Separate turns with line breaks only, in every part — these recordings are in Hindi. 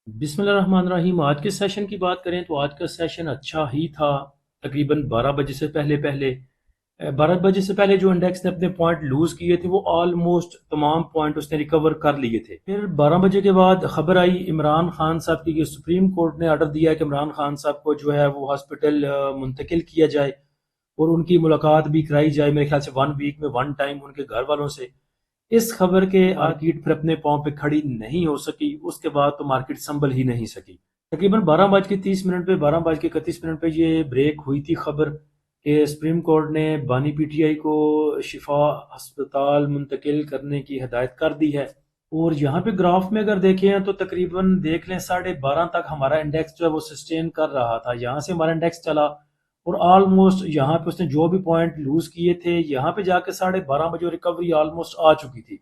बिस्मिल्लाहिर्रहमानिर्रहीम। आज के सेशन की बात करें तो आज का सेशन अच्छा ही था। तकरीबन 12 बजे से पहले पहले 12 बजे से पहले जो इंडेक्स ने अपने पॉइंट लूज किए थे वो ऑलमोस्ट तमाम पॉइंट उसने रिकवर कर लिए थे। फिर 12 बजे के बाद खबर आई इमरान खान साहब की कि सुप्रीम कोर्ट ने ऑर्डर दिया कि इमरान खान साहब को जो है वो हॉस्पिटल मुंतकिल किया जाए और उनकी मुलाकात भी कराई जाए, मेरे ख्याल से 1 वीक में 1 टाइम उनके घर वालों से। इस खबर के मार्केट फिर अपने पांव पे खड़ी नहीं हो सकी। उसके बाद तो मार्केट संभल ही नहीं सकी। तकरीबन 12:30 पे 12:31 पे ये ब्रेक हुई थी खबर कि सुप्रीम कोर्ट ने बानी पीटीआई को शिफा अस्पताल मुंतकिल करने की हिदायत कर दी है। और यहाँ पे ग्राफ में अगर देखें तो तकरीबन देख लें 12:30 तक हमारा इंडेक्स जो है वो सस्टेन कर रहा था। यहाँ से हमारा इंडेक्स चला और ऑलमोस्ट यहाँ पे उसने जो भी पॉइंट लूज किए थे यहाँ पे जाके 12:30 बजे रिकवरी ऑलमोस्ट आ चुकी थी।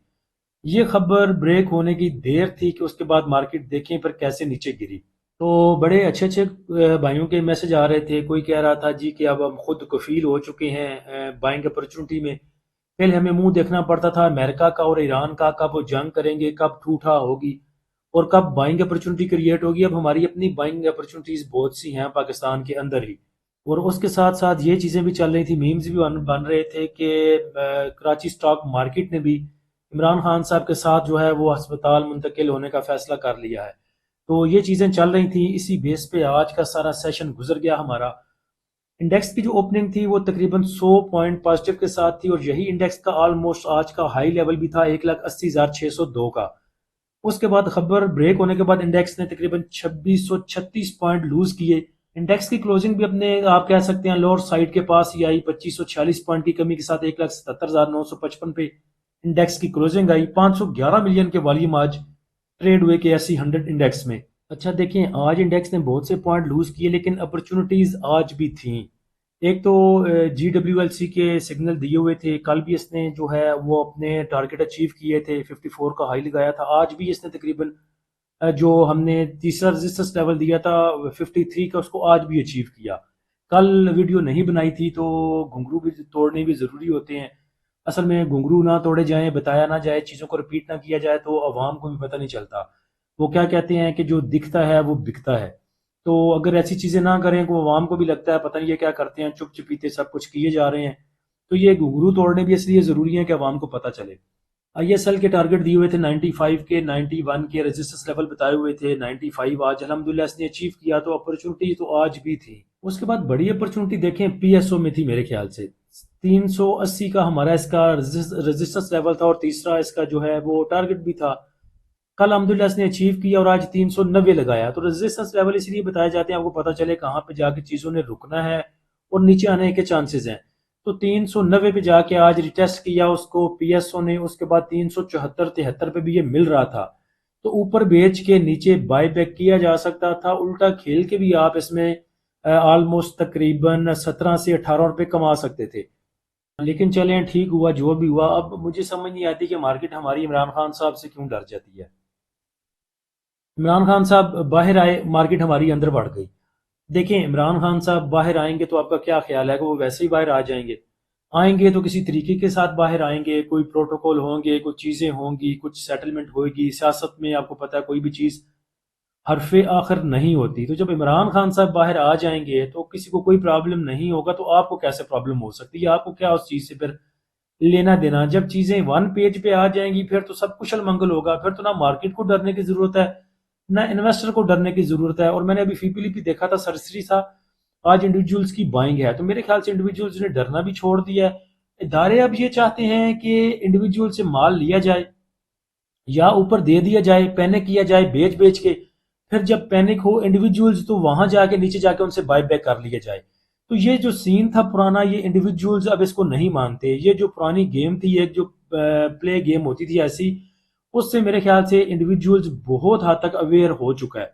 ये खबर ब्रेक होने की देर थी कि उसके बाद मार्केट देखें पर कैसे नीचे गिरी। तो बड़े अच्छे अच्छे भाइयों के मैसेज आ रहे थे। कोई कह रहा था जी कि अब हम खुद कफील हो चुके हैं बाइंग अपॉर्चुनिटी में। पहले हमें मुंह देखना पड़ता था अमेरिका का और ईरान का, कब वो जंग करेंगे, कब ठूठा होगी और कब बाइंग अपॉर्चुनिटी क्रिएट होगी। अब हमारी अपनी बाइंग अपॉर्चुनिटीज बहुत सी हैं पाकिस्तान के अंदर ही। और उसके साथ साथ ये चीज़ें भी चल रही थी, मीम्स भी बन रहे थे कि कराची स्टॉक मार्केट ने भी इमरान खान साहब के साथ जो है वो अस्पताल मुंतकिल होने का फैसला कर लिया है। तो ये चीज़ें चल रही थी। इसी बेस पे आज का सारा सेशन गुजर गया हमारा। इंडेक्स की जो ओपनिंग थी वो तकरीबन 100 पॉइंट पॉजिटिव के साथ थी और यही इंडेक्स का ऑलमोस्ट आज का हाई लेवल भी था 1,80,602 का। उसके बाद खबर ब्रेक होने के बाद इंडेक्स ने तकरीबन 2636 पॉइंट लूज किए। इंडेक्स की क्लोजिंग भी अपने आप कह सकते हैं लोअर साइड के पास ही आई। 2546 पॉइंट की कमी के साथ 1,77,955 पे इंडेक्स की क्लोजिंग आई। 511 मिलियन के वॉल्यूम आज ट्रेड हुए के एस 100 इंडेक्स में। अच्छा देखें, आज इंडेक्स ने बहुत से पॉइंट लूज किए लेकिन अपॉर्चुनिटीज आज भी थी। एक तो GWLC के सिग्नल दिए हुए थे। कल भी इसने जो है वो अपने टारगेट अचीव किए थे, 54 का हाई लगाया था। आज भी इसने तकरीबन जो हमने तीसरा रेजिस्टेंस लेवल दिया था 53 का, उसको आज भी अचीव किया। कल वीडियो नहीं बनाई थी तो घुंघरू भी तोड़ने भी ज़रूरी होते हैं। असल में घुंघरू ना तोड़े जाएं, बताया ना जाए, चीज़ों को रिपीट ना किया जाए तो अवाम को भी पता नहीं चलता। वो क्या कहते हैं कि जो दिखता है वो बिकता है। तो अगर ऐसी चीज़ें ना करें तो अवाम को भी लगता है पता नहीं ये क्या करते हैं, चुप चुपीते सब कुछ किए जा रहे हैं। तो ये घुंघरू तोड़ने भी इसलिए ज़रूरी है कि अवाम को पता चले। ISL के टारगेट दिए हुए थे 95 के, 91 के रेजिस्टेंस लेवल बताए हुए थे। 95 आज अल्हम्दुलिल्लाह इसने अचीव किया। तो अपॉर्चुनिटी तो आज भी थी। उसके बाद बड़ी अपॉर्चुनिटी देखें PSO में थी मेरे ख्याल से 380 का हमारा इसका रेजिस्टेंस लेवल था और तीसरा इसका जो है वो टारगेट भी था। कल अल्हम्दुलिल्लाह इसने अचीव किया और आज 390 लगाया। तो रेजिस्टेंस लेवल इसलिए बताए जाते हैं आपको पता चले कहाँ पे जाके चीज़ों ने रुकना है और नीचे आने के चांसेस हैं। तो 390 पे जाके आज रिटेस्ट किया उसको PSO ने। उसके बाद 374 73 पे भी ये मिल रहा था। तो ऊपर बेच के नीचे बाय बैक किया जा सकता था। उल्टा खेल के भी आप इसमें ऑलमोस्ट तकरीबन 17 से 18 रुपए कमा सकते थे। लेकिन चलें, ठीक हुआ जो भी हुआ। अब मुझे समझ नहीं आती कि मार्केट हमारी इमरान खान साहब से क्यों डर जाती है। इमरान खान साहब बाहर आए, मार्केट हमारी अंदर बढ़ गई। देखें, इमरान खान साहब बाहर आएंगे तो आपका क्या ख्याल है कि वो वैसे ही बाहर आ जाएंगे? आएंगे तो किसी तरीके के साथ बाहर आएंगे, कोई प्रोटोकॉल होंगे, कुछ चीज़ें होंगी, कुछ सेटलमेंट होगी। सियासत में आपको पता है कोई भी चीज़ हरफे आखिर नहीं होती। तो जब इमरान खान साहब बाहर आ जाएंगे तो किसी को कोई प्रॉब्लम नहीं होगा, तो आपको कैसे प्रॉब्लम हो सकती है? आपको क्या उस चीज़ से फिर लेना देना? जब चीज़ें वन पेज पे आ जाएंगी फिर तो सब कुशल मंगल होगा। फिर तो ना मार्केट को डरने की ज़रूरत है ना इन्वेस्टर को डरने की ज़रूरत है। और मैंने अभी फीपीलीपी देखा था, सरसरी सा आज इंडिविजुअल्स की बाइंग है। तो मेरे ख्याल से इंडिविजुअल्स ने डरना भी छोड़ दिया है। इदारे अब ये चाहते हैं कि इंडिविजुअल से माल लिया जाए या ऊपर दे दिया जाए, पैनिक किया जाए बेच बेच के। फिर जब पैनिक हो इंडिविजुअल्स तो वहां जाके नीचे जाके उनसे बाय बैक कर लिया जाए। तो ये जो सीन था पुराना, ये इंडिविजुअल्स अब इसको नहीं मानते। ये जो पुरानी गेम थी, एक जो प्ले गेम होती थी ऐसी, उससे मेरे ख्याल से इंडिविजुअल्स बहुत हद तक अवेयर हो चुका है।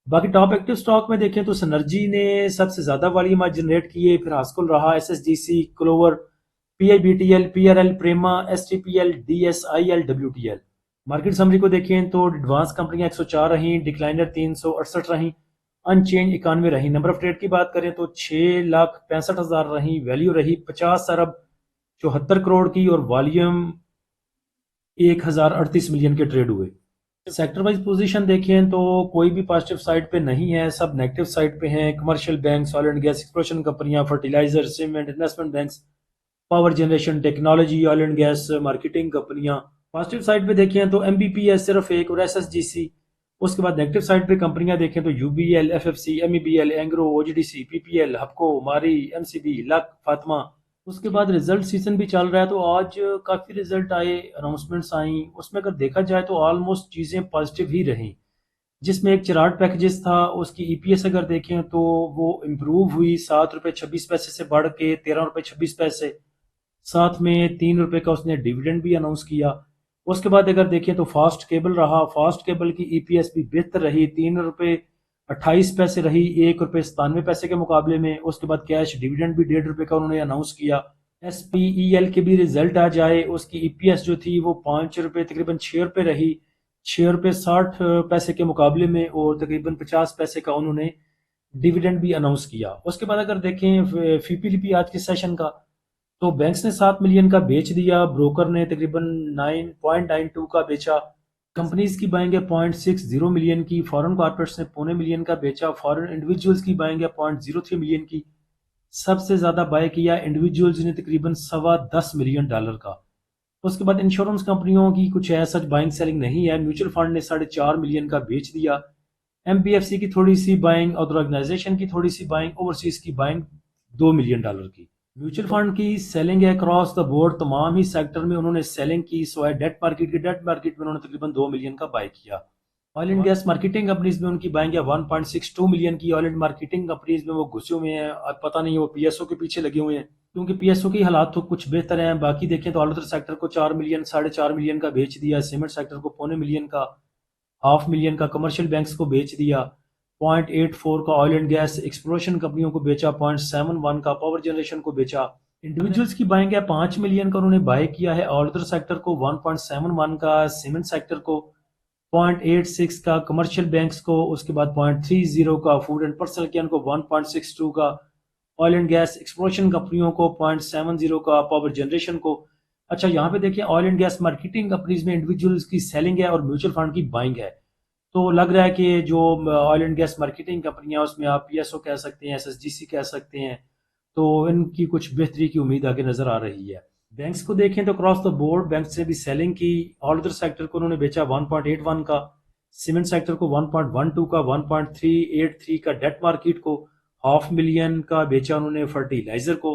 बाकी टॉप एक्टिव स्टॉक में देखें तो सनर्जी ने सबसे ज्यादा वॉल्यूम आज जनरेट किए, फिर हास्कुल रहा, SSGC, क्लोवर, PIBTL, PRL, प्रेमा, STPL, DSIL, WTL। Market summary को देखें तो एडवांस कंपनियां 104 रहीं, डिक्लाइनर 368 रहीं, अनचेंज 91 रही। नंबर ऑफ ट्रेड की बात करें तो 6,65,000 रही। वैल्यू रही 50 अरब 74 करोड़ की और वॉल्यूम 1,038 मिलियन के ट्रेड हुए। सेक्टर वाइज पोजीशन देखें तो कोई भी पॉजिटिव साइड पे नहीं है, सब नेगेटिव साइड पे हैं। Commercial banks, oil and gas exploration कंपनियां, fertiliser, cement, investment banks, power generation, technology, oil and gas marketing कंपनियां। पॉजिटिव साइड पे देखें तो एमबीपीएस सिर्फ एक और एसएसजीसी। उसके बाद नेगेटिव साइड पे कंपनियां देखें तो UBL, FFC, MEBL, Engro, OGDC, PPL, Hubco, Mari, MCB, luck, Fatima. उसके बाद रिजल्ट सीजन भी चल रहा है तो आज काफ़ी रिजल्ट आए, अनाउंसमेंट्स आई। उसमें अगर देखा जाए तो ऑलमोस्ट चीज़ें पॉजिटिव ही रहीं। जिसमें एक चिराग पैकेजेस था, उसकी ईपीएस अगर देखें तो वो इम्प्रूव हुई, ₹7.26 से बढ़ के ₹13.26। साथ में ₹3 का उसने डिविडेंड भी अनाउंस किया। उसके बाद अगर देखें तो फास्ट केबल रहा, फास्ट केबल की ईपीएस भी बेहतर रही, ₹3.28 रही ₹1.97 के मुकाबले में। उसके बाद कैश डिविडेंड भी ₹1.5 का उन्होंने अनाउंस किया। एसपीईएल के भी रिजल्ट आ जाए, उसकी ईपीएस जो थी वो ₹5 तकरीबन ₹6 रही, ₹6.60 के मुकाबले में, और तकरीबन ₹50 का उन्होंने डिविडेंड भी अनाउंस किया। उसके बाद अगर देखें फीपीलीपी आज के सेशन का, तो बैंक्स ने 7 मिलियन का बेच दिया, ब्रोकर ने तकरीबन 9.92 का बेचा। कंपनीज की बाइंग है 0.60 मिलियन की, फॉरेन कॉर्पोरेट्स ने ₹0.25 मिलियन का बेचा, फॉरेन इंडिविजुअल्स की बाइंग है 0.03 मिलियन की। सबसे ज्यादा बाय किया इंडिविजुअल्स ने तकरीबन $10.25 मिलियन का। उसके बाद इंश्योरेंस कंपनियों की कुछ ऐसा बाइंग सेलिंग नहीं है। म्यूचुअल फंड ने 4.5 मिलियन का बेच दिया। एमपीएफसी की थोड़ी सी बाइंग और ऑर्गेनाइजेशन की थोड़ी सी बाइंग, ओवरसीज की बाइंग $2 मिलियन की। म्यूचुअल फंड की सेलिंग है अक्रॉस द बोर्ड, तमाम ही सेक्टर में उन्होंने सेलिंग की। सो है डेट मार्केट में उन्होंने तकरीबन 2 मिलियन का बाय किया। Oil and gas marketing companies में उनकी बाइंग है 1.62 मिलियन की। ऑयल एंड मार्केटिंग कंपनीज में वो घुसे हुए हैं, अब पता नहीं वो पीएसओ के पीछे लगे हुए हैं, क्योंकि पीएसओ की हालात तो कुछ बेहतर हैं। बाकी देखें तो ऑल अदर सेक्टर को 4 मिलियन, 4.5 मिलियन का बेच दिया। सीमेंट सेक्टर को ₹0.25 मिलियन का, ₹500,000 का कमर्शियल बैंक्स को बेच दिया। 0.84 का ऑयल एंड गैस एक्सप्लोरेशन कंपनियों को बेचा, 0.71 का पावर जनरेशन को बेचा। इंडिविजुअल्स की बाइंग है 5 मिलियन का उन्होंने बाय किया है। ऑल अदर सेक्टर को 1.71 का, सीमेंट सेक्टर को 0.86 का, कमर्शियल बैंक्स को उसके बाद 0.30 का, फूड एंड पर्सनल केयर को 1.62 का, ऑयल एंड गैस एक्सप्लोरेशन कंपनियों को 0.70 का, पावर जनरेशन को। अच्छा, यहाँ पे देखिए oil and gas marketing companies में इंडिविजुअल्स की सेलिंग है और म्यूचुअल फंड की बाइंग है। तो लग रहा है कि जो ऑयल एंड गैस मार्केटिंग कंपनियां, उसमें आप पीएसओ कह सकते हैं, एसएसजीसी कह सकते हैं, तो इनकी कुछ बेहतरी की उम्मीद आगे नजर आ रही है। बैंक्स को देखें तो क्रॉस द बोर्ड बैंक से भी सेलिंग की। ऑल अदर सेक्टर को उन्होंने बेचा 1.81 का, सीमेंट सेक्टर को 1.12 का, 1.383 का, डेट मार्केट को ₹500,000 का बेचा उन्होंने, फर्टिलाइजर को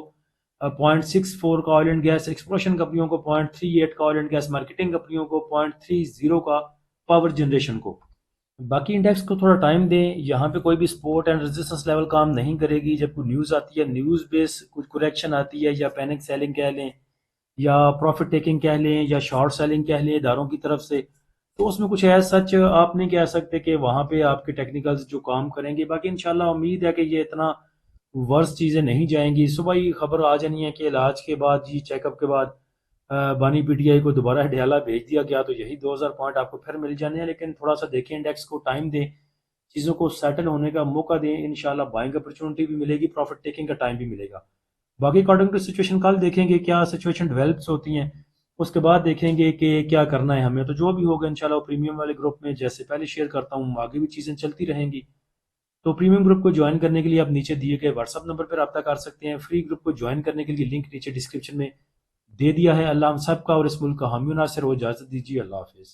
0.64 का, ऑयल एंड गैस एक्सप्लोरेशन कंपनियों को 0.38 का, ऑयल एंड गैस मार्केटिंग कंपनियों को 0.30 का, पावर जनरेशन को। बाकी इंडेक्स को थोड़ा टाइम दें। यहाँ पे कोई भी सपोर्ट एंड रेजिस्टेंस लेवल काम नहीं करेगी। जब कोई न्यूज़ आती है, न्यूज़ बेस कुछ करेक्शन आती है, या पैनिक सेलिंग कह लें, या प्रॉफिट टेकिंग कह लें, या शॉर्ट सेलिंग कह लें इदारों की तरफ से, तो उसमें कुछ ऐसा सच आप नहीं कह सकते कि वहाँ पे आपके टेक्निकल्स जो काम करेंगे। बाकी इंशाल्लाह उम्मीद है कि ये इतना वर्स चीज़ें नहीं जाएंगी। सुबह ही खबर आ जानी है कि इलाज के बाद, जी चेकअप के बाद बानी पीटीआई को दोबारा हडियाला भेज दिया गया, तो यही 2000 पॉइंट आपको फिर मिल जाने हैं। लेकिन थोड़ा सा देखें, इंडेक्स को टाइम दें, चीज़ों को सेटल होने का मौका दें। इंशाल्लाह बाइंग अपॉर्चुनिटी भी मिलेगी, प्रॉफिट टेकिंग का टाइम भी मिलेगा। बाकी अकॉर्डिंग टू सिचुएशन कल देखेंगे क्या सिचुएशन डेवलप्स होती हैं, उसके बाद देखेंगे कि क्या करना है हमें। तो जो भी होगा इंशाल्लाह प्रीमियम वाले ग्रुप में जैसे पहले शेयर करता हूँ, आगे भी चीज़ें चलती रहेंगी। तो प्रीमियम ग्रुप को ज्वाइन करने के लिए आप नीचे दिए गए व्हाट्सअप नंबर पर रब्ता कर सकते हैं। फ्री ग्रुप को ज्वाइन करने के लिए लिंक नीचे डिस्क्रिप्शन में दे दिया है। अल्लाह हम सब का और इस मुल्क का हामी नासिर हो। इजाज़त दीजिए, अल्लाह हाफिज़।